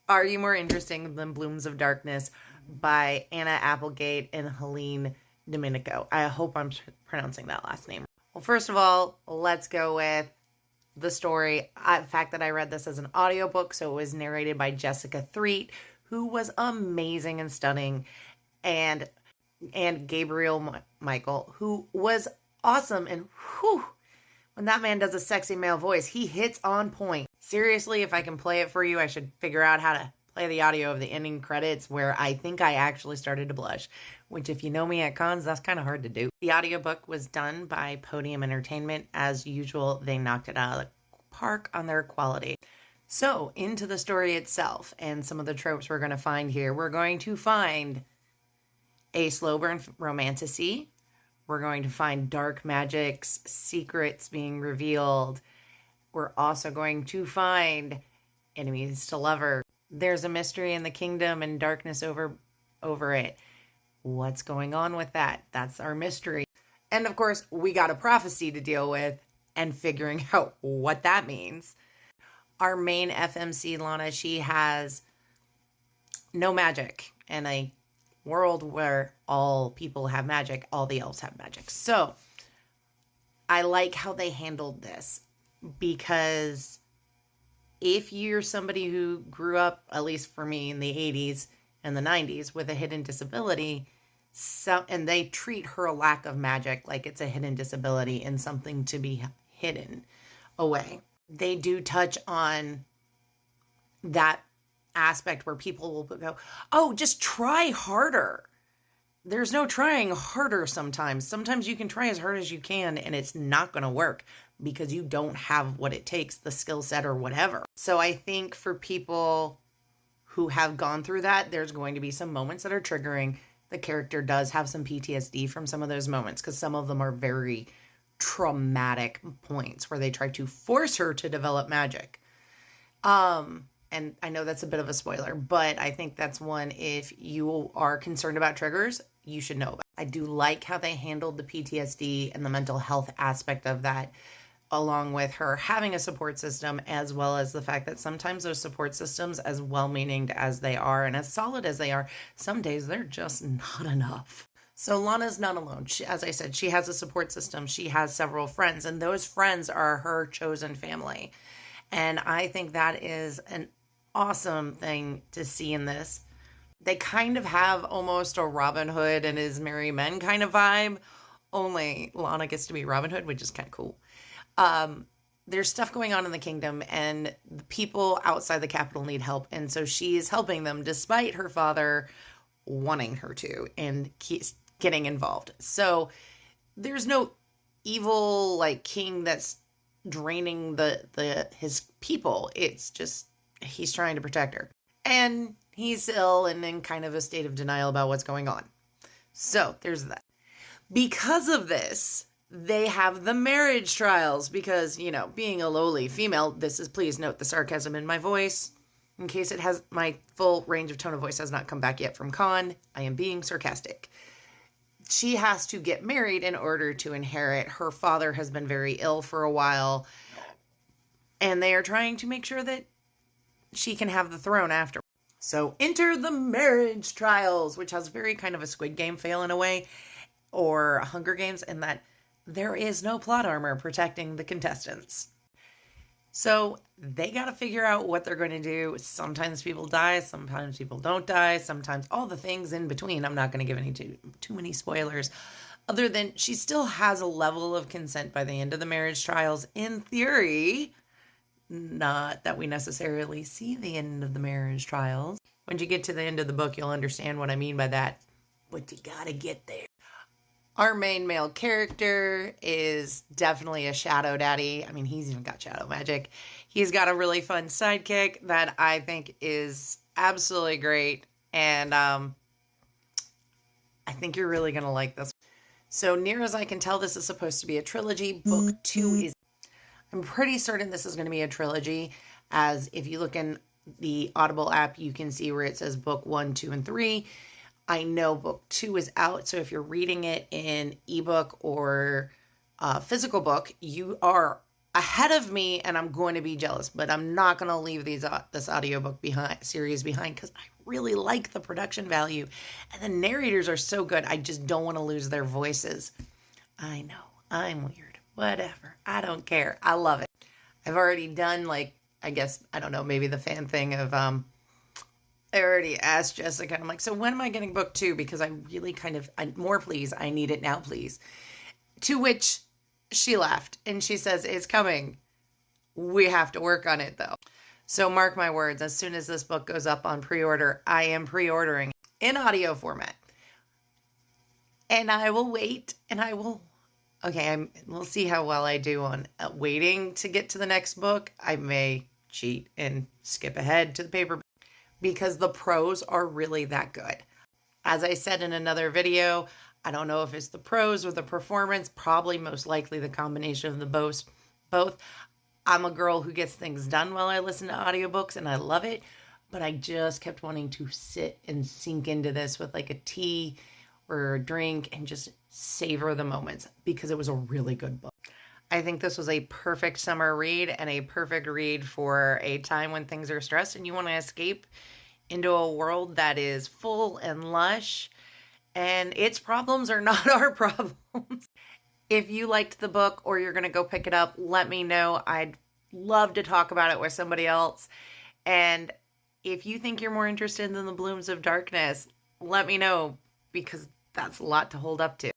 Are You More Interesting Than Blooms of Darkness by Anna Applegate and Helene Domenico. I hope I'm pronouncing that last name. Well, first of all, let's go with the story. The fact that I read this as an audiobook, so it was narrated by Jessica Threet, who was amazing and stunning, and Gabriel Michael, who was awesome. And whew, when that man does a sexy male voice, he hits on point. Seriously, if I can play it for you, I should figure out how to play the audio of the ending credits, where I think I actually started to blush, which if you know me at cons, that's kind of hard to do. The audiobook was done by Podium Entertainment. As usual, they knocked it out of the park on their quality. So into the story itself and some of the tropes we're going to find here. We're going to find a slow burn romantasy. We're going to find dark magic's secrets being revealed. We're also going to find enemies to lover. There's a mystery in the kingdom and darkness over it. What's going on with that? That's our mystery. And of course, we got a prophecy to deal with and figuring out what that means. Our main FMC, Lana, she has no magic in a world where all people have magic, all the elves have magic. So I like how they handled this, because if you're somebody who grew up, at least for me, in the 80s and the 90s with a hidden disability, and they treat her lack of magic like it's a hidden disability and something to be hidden away. They do touch on that aspect where people will go, oh, just try harder. There's no trying harder sometimes. Sometimes you can try as hard as you can and it's not going to work because you don't have what it takes, the skill set or whatever. So I think for people who have gone through that, there's going to be some moments that are triggering. The character does have some PTSD from some of those moments because some of them are very traumatic points where they try to force her to develop magic. And I know that's a bit of a spoiler, but I think that's one, if you are concerned about triggers, you should know about. I do like how they handled the PTSD and the mental health aspect of that, along with her having a support system, as well as the fact that sometimes those support systems, as well-meaning as they are and as solid as they are, some days they're just not enough. So Lana's not alone. As I said, she has a support system. She has several friends, and those friends are her chosen family. And I think that is an awesome thing to see in this. They kind of have almost a Robin Hood and his merry men kind of vibe, only Lana gets to be Robin Hood, which is kind of cool. There's stuff going on in the kingdom, and the people outside the capital need help, and so she's helping them despite her father wanting her to and getting involved. So there's no evil like king that's draining his people. It's just he's trying to protect her, and he's ill and in kind of a state of denial about what's going on. So there's that. Because of this, they have the marriage trials because, you know, being a lowly female, please note the sarcasm in my voice in case it has, my full range of tone of voice has not come back yet from con. I am being sarcastic. She has to get married in order to inherit. Her father has been very ill for a while, and they are trying to make sure that she can have the throne after. So enter the marriage trials, which has very kind of a Squid Game feel in a way, or a Hunger Games, in that there is no plot armor protecting the contestants. So they got to figure out what they're going to do. Sometimes people die, sometimes people don't die, sometimes all the things in between. I'm not going to give any too many spoilers, other than she still has a level of consent by the end of the marriage trials. In theory, not that we necessarily see the end of the marriage trials. When you get to the end of the book, you'll understand what I mean by that, but you got to get there. Our main male character is definitely a shadow daddy. I mean, he's even got shadow magic. He's got a really fun sidekick that I think is absolutely great. And I think you're really going to like this. So near as I can tell, this is supposed to be a trilogy. Book 2 is... I'm pretty certain this is going to be a trilogy, as if you look in the Audible app, you can see where it says book 1, 2, and 3. I know book 2 is out, so if you're reading it in ebook or physical book, you are ahead of me, and I'm going to be jealous, but I'm not going to leave this audiobook series behind because I really like the production value, and the narrators are so good. I just don't want to lose their voices. I know, I'm weird. Whatever. I don't care. I love it. I've already done, like, I guess, I don't know, maybe the fan thing of I already asked Jessica. I'm like, so when am I getting book 2? Because I really more please. I need it now, please. To which she laughed and she says, it's coming. We have to work on it though. So mark my words, as soon as this book goes up on pre-order, I am pre-ordering in audio format. And I will wait and I will, okay, we'll see how well I do on waiting to get to the next book. I may cheat and skip ahead to the paperback because the prose are really that good. As I said in another video, I don't know if it's the prose or the performance, probably most likely the combination of the both. I'm a girl who gets things done while I listen to audiobooks and I love it, but I just kept wanting to sit and sink into this with like a tea or a drink and just savor the moments because it was a really good book. I think this was a perfect summer read and a perfect read for a time when things are stressed and you want to escape into a world that is full and lush, and its problems are not our problems. If you liked the book or you're going to go pick it up, let me know. I'd love to talk about it with somebody else. And if you think you're more interested in the Blooms of Darkness, let me know because that's a lot to hold up to.